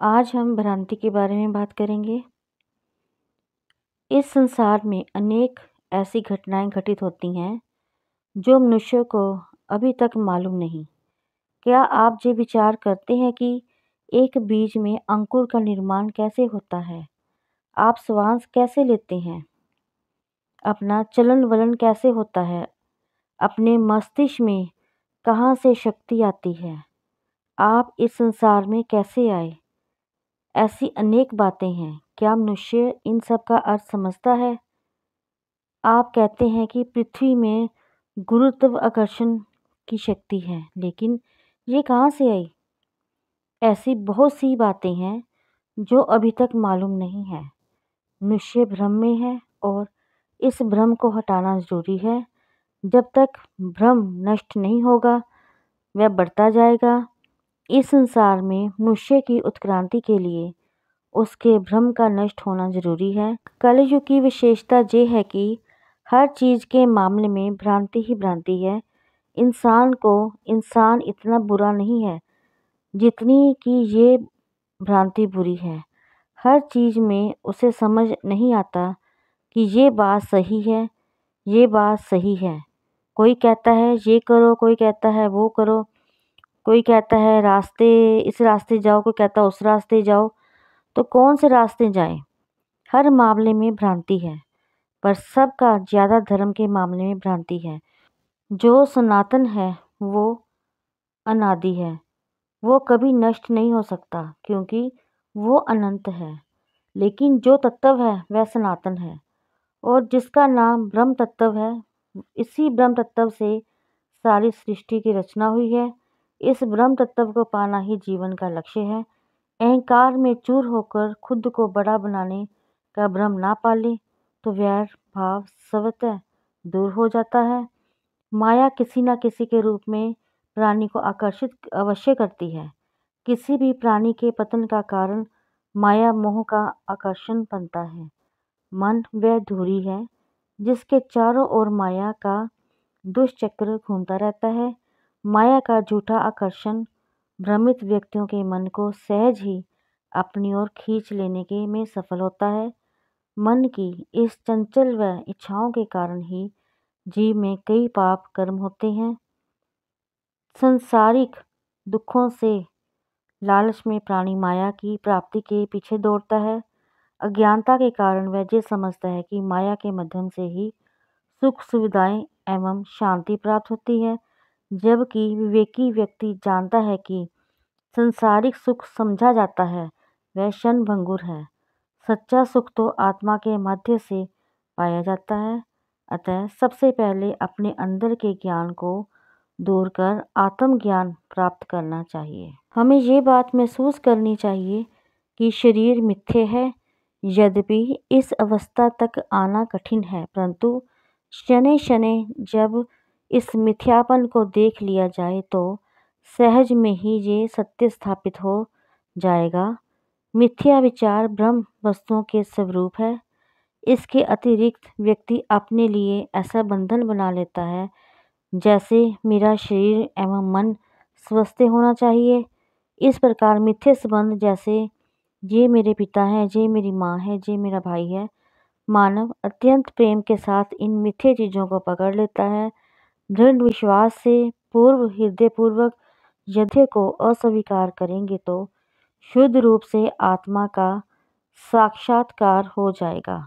आज हम भ्रांति के बारे में बात करेंगे। इस संसार में अनेक ऐसी घटनाएं घटित होती हैं जो मनुष्य को अभी तक मालूम नहीं। क्या आप ये विचार करते हैं कि एक बीज में अंकुर का निर्माण कैसे होता है? आप श्वास कैसे लेते हैं? अपना चलन वलन कैसे होता है? अपने मस्तिष्क में कहाँ से शक्ति आती है? आप इस संसार में कैसे आए? ऐसी अनेक बातें हैं। क्या मनुष्य इन सब का अर्थ समझता है? आप कहते हैं कि पृथ्वी में गुरुत्वाकर्षण की शक्ति है, लेकिन ये कहाँ से आई? ऐसी बहुत सी बातें हैं जो अभी तक मालूम नहीं है। मनुष्य भ्रम में है और इस भ्रम को हटाना जरूरी है। जब तक भ्रम नष्ट नहीं होगा वह बढ़ता जाएगा। इस संसार में मनुष्य की उत्क्रांति के लिए उसके भ्रम का नष्ट होना जरूरी है। कलयुग की विशेषता ये है कि हर चीज़ के मामले में भ्रांति ही भ्रांति है। इंसान इतना बुरा नहीं है जितनी कि ये भ्रांति बुरी है। हर चीज़ में उसे समझ नहीं आता कि ये बात सही है, ये बात सही है। कोई कहता है ये करो, कोई कहता है वो करो, कोई कहता है इस रास्ते जाओ, कोई कहता है उस रास्ते जाओ। तो कौन से रास्ते जाएं? हर मामले में भ्रांति है, पर सबका ज़्यादा धर्म के मामले में भ्रांति है। जो सनातन है वो अनादि है, वो कभी नष्ट नहीं हो सकता क्योंकि वो अनंत है। लेकिन जो तत्व है वह सनातन है और जिसका नाम ब्रह्म तत्व है। इसी ब्रह्म तत्व से सारी सृष्टि की रचना हुई है। इस ब्रह्म तत्व को पाना ही जीवन का लक्ष्य है। अहंकार में चूर होकर खुद को बड़ा बनाने का भ्रम ना पाले तो वैर भाव स्वतः दूर हो जाता है। माया किसी न किसी के रूप में प्राणी को आकर्षित अवश्य करती है। किसी भी प्राणी के पतन का कारण माया मोह का आकर्षण बनता है। मन वह धुरी है जिसके चारों ओर माया का दुष्चक्र घूमता रहता है। माया का झूठा आकर्षण भ्रमित व्यक्तियों के मन को सहज ही अपनी ओर खींच लेने के में सफल होता है। मन की इस चंचल व इच्छाओं के कारण ही जीव में कई पाप कर्म होते हैं। सांसारिक दुखों से लालच में प्राणी माया की प्राप्ति के पीछे दौड़ता है। अज्ञानता के कारण वह ये समझता है कि माया के माध्यम से ही सुख सुविधाएं एवं शांति प्राप्त होती है, जबकि विवेकी व्यक्ति जानता है कि संसारिक सुख समझा जाता है वह क्षण भंगुर है। सच्चा सुख तो आत्मा के मध्य से पाया जाता है। अतः सबसे पहले अपने अंदर के ज्ञान को दूर कर आत्मज्ञान प्राप्त करना चाहिए। हमें ये बात महसूस करनी चाहिए कि शरीर मिथ्य है। यद्यपि इस अवस्था तक आना कठिन है, परंतु शनै शनै जब इस मिथ्यापन को देख लिया जाए तो सहज में ही ये सत्य स्थापित हो जाएगा। मिथ्या विचार ब्रह्म वस्तुओं के स्वरूप है। इसके अतिरिक्त व्यक्ति अपने लिए ऐसा बंधन बना लेता है जैसे मेरा शरीर एवं मन स्वस्थ होना चाहिए। इस प्रकार मिथ्या संबंध जैसे ये मेरे पिता हैं, ये मेरी माँ है, ये मेरा भाई है। मानव अत्यंत प्रेम के साथ इन मिथ्या चीज़ों को पकड़ लेता है। दृढ़ विश्वास से हृदयपूर्वक यद्य को अस्वीकार करेंगे तो शुद्ध रूप से आत्मा का साक्षात्कार हो जाएगा।